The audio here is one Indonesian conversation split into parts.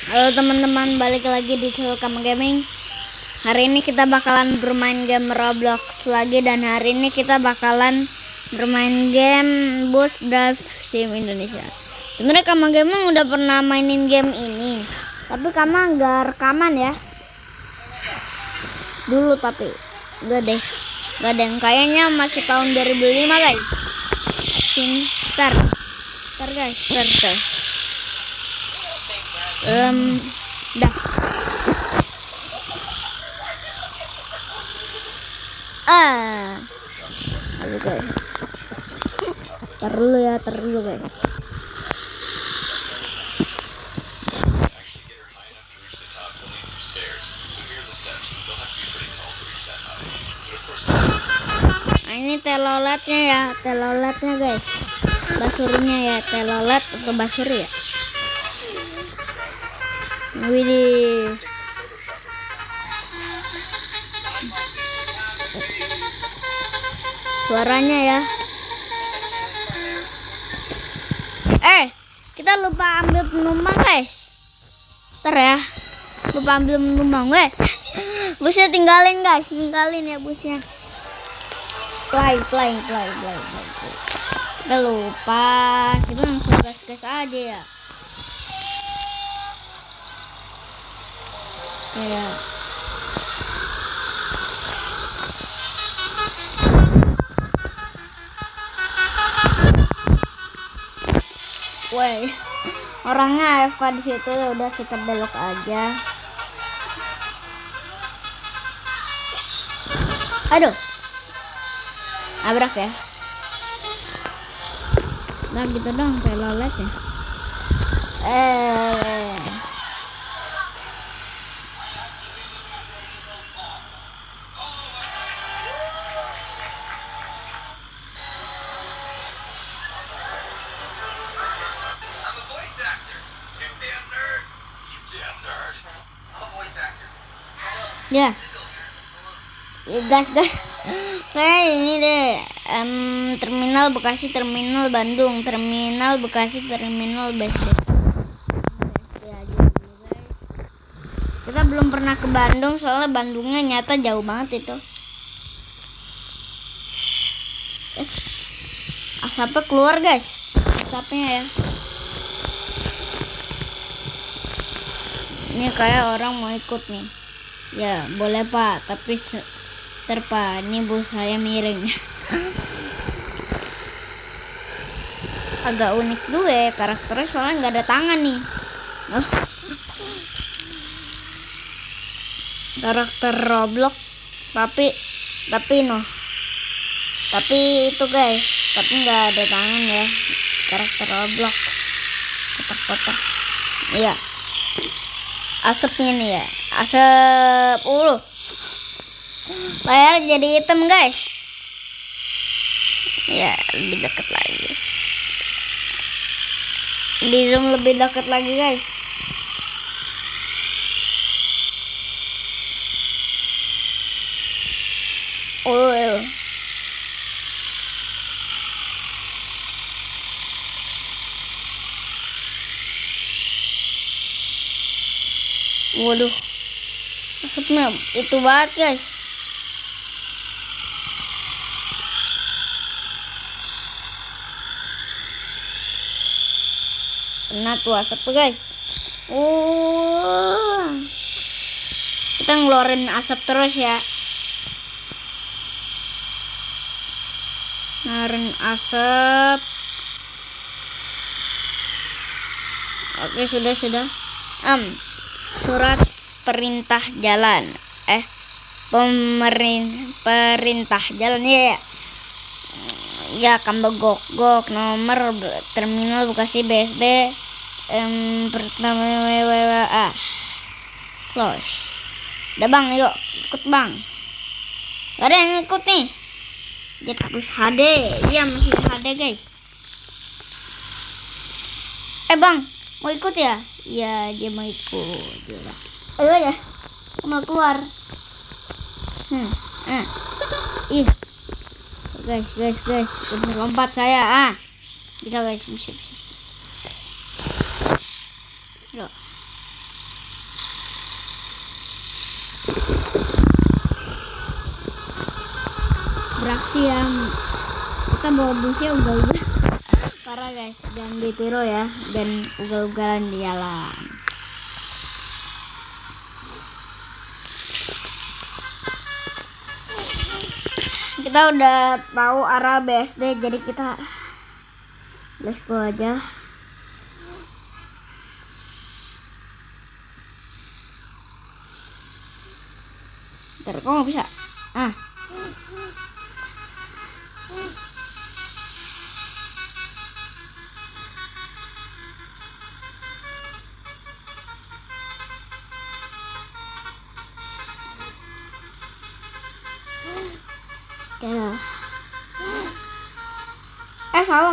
Halo teman-teman, balik lagi di channel Kama Gaming. Hari ini kita bakalan bermain game Roblox lagi, dan hari ini kita bakalan bermain game Bus Drive Sim Indonesia. Sebenarnya Kama Gaming udah pernah mainin game ini, tapi Kama nggak rekaman ya dulu, tapi gak deh, kayaknya masih tahun 2005 guys. Start guys. Dah. Aduh guys. Tar dulu guys. Nah, ini teloletnya ya, guys. Basurinya ya, telolet atau basuri ya. Widih. Suaranya ya. Kita lupa ambil penumpang guys. Ntar ya, lupa ambil penumpang guys. Busnya tinggalin guys, ya busnya. Play. Kita lupa, kita langsung gas aja ya. Ya. Woi, orangnya AFK di situ, ya udah kita belok aja. Aduh, nabrak ya. Nah gitu dong, kayak lolet ya. Ya, gas. Kayak ini deh, terminal Bekasi, terminal Bandung, terminal Bekasi, terminal BSD. Kita belum pernah ke Bandung, soalnya Bandungnya nyata jauh banget itu. Asapnya keluar guys, asapnya ya. Ini kayak orang mau ikut nih. Ya boleh pak, tapi terpa ini bus saya miring. Agak unik dulu ya karakternya, soalnya nggak ada tangan nih. Karakter Roblox, tapi itu guys, tapi nggak ada tangan ya. Karakter Roblox kotak-kotak. Iya, asapnya nih ya, asap layar jadi hitam guys. Ya, lebih dekat lagi, di zoom lebih dekat lagi guys. Waduh, asapnya itu banget guys. Kena tuh asap guys. Kita ngeluarin asap terus ya. Ngeluarin asap. Oke, sudah. Surat perintah jalan. Perintah jalan ya. Ya, Kambagok nomor terminal Bekasi BSD pertama WWA close. Udah bang, yuk ikut bang. Gak ada yang ikut nih. Jet Bus HD. Iya, masih HD guys. Bang, mau ikut ya? Iya, dia mau ikut. Ayo ya, mau keluar. Guys, lompat saya. Bisa guys, bisa. sih ya, kita bawa busnya ugal-ugal. Parah guys, jangan ditiru ya, dan ugal-ugalan di jalan. Kita udah tahu arah BSD, jadi kita let's go aja. Ntar kok nggak bisa? Ah.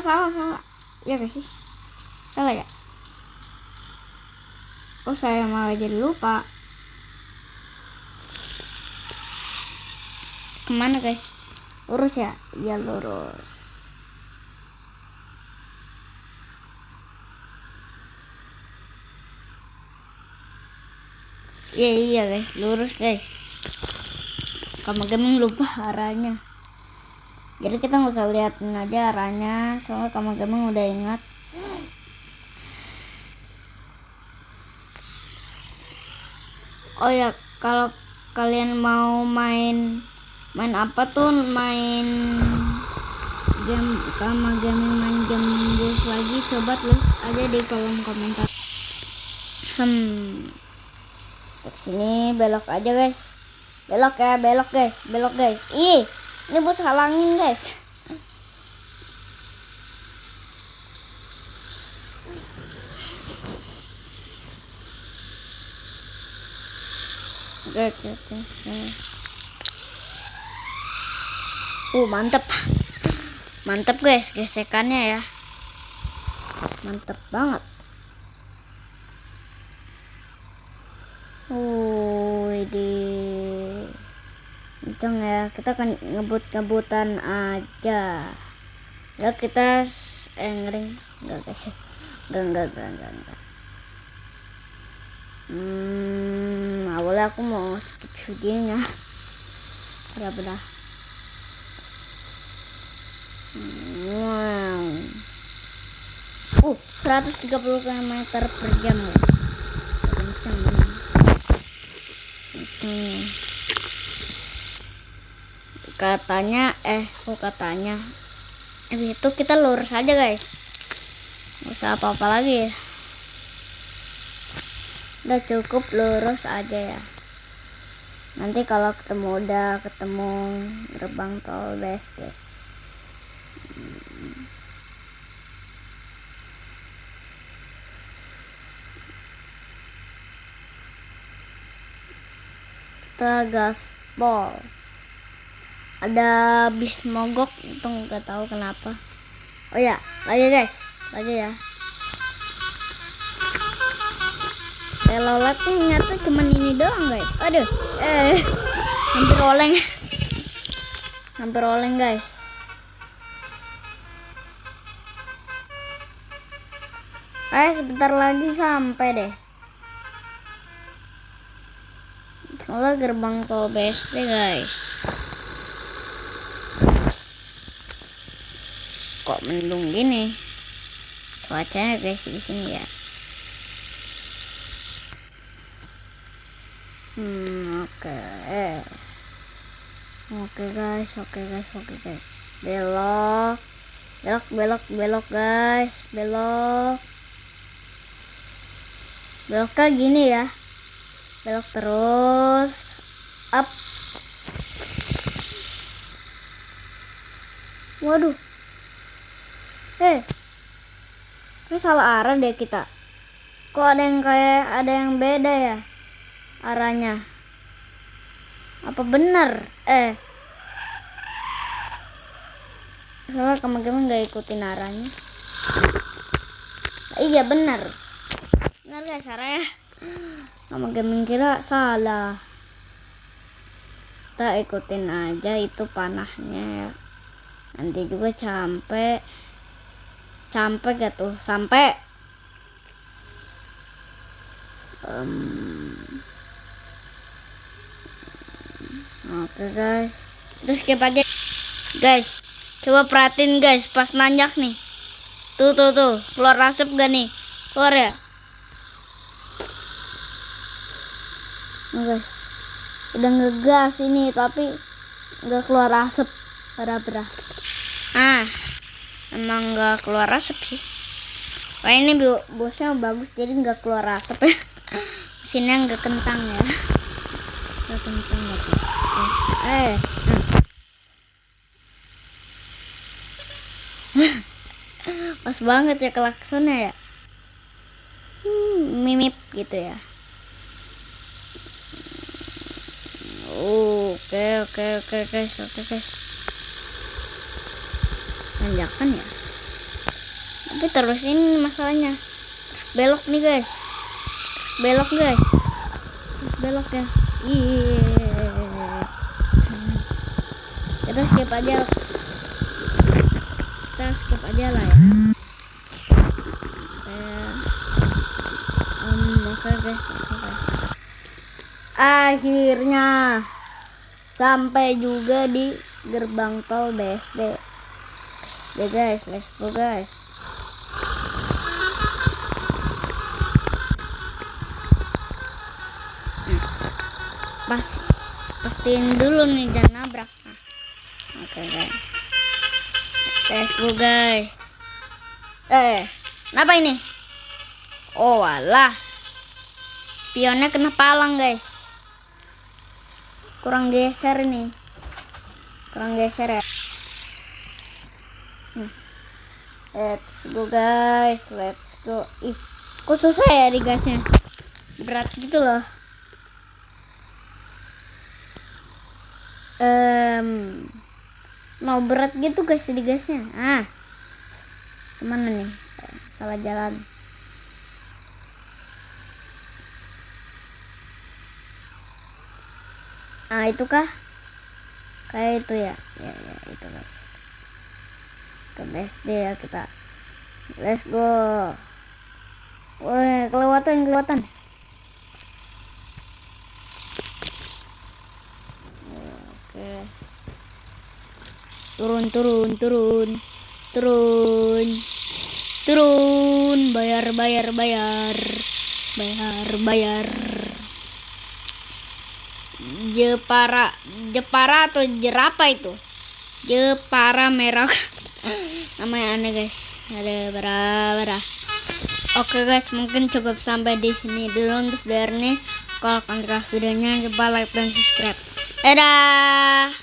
Salah. Ya gak sih? Salah ya? Oh, saya malah jadi lupa. Kemana guys? Lurus ya? Ya lurus. Iya guys, lurus guys. Kamu gaming lupa arahnya. Jadi kita nggak usah liatin aja arahnya, soalnya kamu gaming udah ingat. Oh ya, kalau kalian mau main apa tuh, main game kamu gaming, main game bus lagi, coba tulis aja di kolom komentar. Sini belok aja guys. Belok ya, belok guys. Ih, ini bus halangin guys. Mantap guys, gesekannya ya, mantap banget. Ini kenceng ya, kita kan ngebut-ngebutan aja. Ya kita ngering enggak guys, enggak. Awalnya aku mau skip videonya, benar. Wow. 130 km per jam ya. Kenceng benar. Katanya itu kita lurus aja guys, nggak usah apa-apa lagi ya. Udah cukup lurus aja ya. Nanti kalau udah ketemu gerbang tol BSD, kita gaspol. Ada bis mogok itu nggak tahu kenapa. Oh ya, lagi ya. Telolet ternyata cuman ini doang guys. Aduh, hampir oleng guys. Sebentar lagi sampai deh. Soalnya gerbang tol BSD guys. Kok mendung gini cuacanya guys di sini ya. Oke guys. Belok guys, belok ke gini ya. Belok terus up. Waduh, ini salah arah deh kita. Kok ada yang beda ya arahnya? Apa bener? Soalnya teman-teman nggak ikutin arahnya. Iya bener guys arahnya. Teman-teman kira salah. Kita ikutin aja itu panahnya ya. Nanti juga sampai gak tuh? Sampai. Oke guys, terus skip aja. Guys, coba perhatiin guys, pas nanjak nih. Tuh, keluar asap gak nih? Keluar ya? Nah, guys, udah ngegas ini tapi nggak keluar asap. Parah. Emang nggak keluar asap sih. Wah, ini bosnya bagus jadi nggak keluar asap ya. Mesinnya nggak kentang ya. Nggak kentang gitu. Pas banget ya klaksonnya ya. Mimip gitu ya. Oke guys. Tanjakan ya. Tapi terus ini masalahnya. Belok nih guys. Belok ya. Kita skip aja lah ya. Oke guys. Akhirnya sampai juga di gerbang tol BSD. Ya guys, let's go guys. Pastiin dulu nih jangan nabrak. Oke guys, let's go guys. Kenapa ini? Oh alah, spionnya kena palang guys. Kurang geser ya. Let's go guys, let's go. Kok susah ya digasnya? Berat gitu loh. Mau berat gitu guys digasnya. Kemana nih? Salah jalan. Itu kah? Kayak itu ya. Ya itu guys. Ke BSD ya kita. Let's go. Wah, kelewatan. Oke. Turun. Bayar. Jepara atau jerapa itu? Jepara merah. Namanya aneh guys. Ada berapa? Oke guys, mungkin cukup sampai di sini dulu untuk videonya. Kalau kalian suka videonya, coba like dan subscribe. Dadah.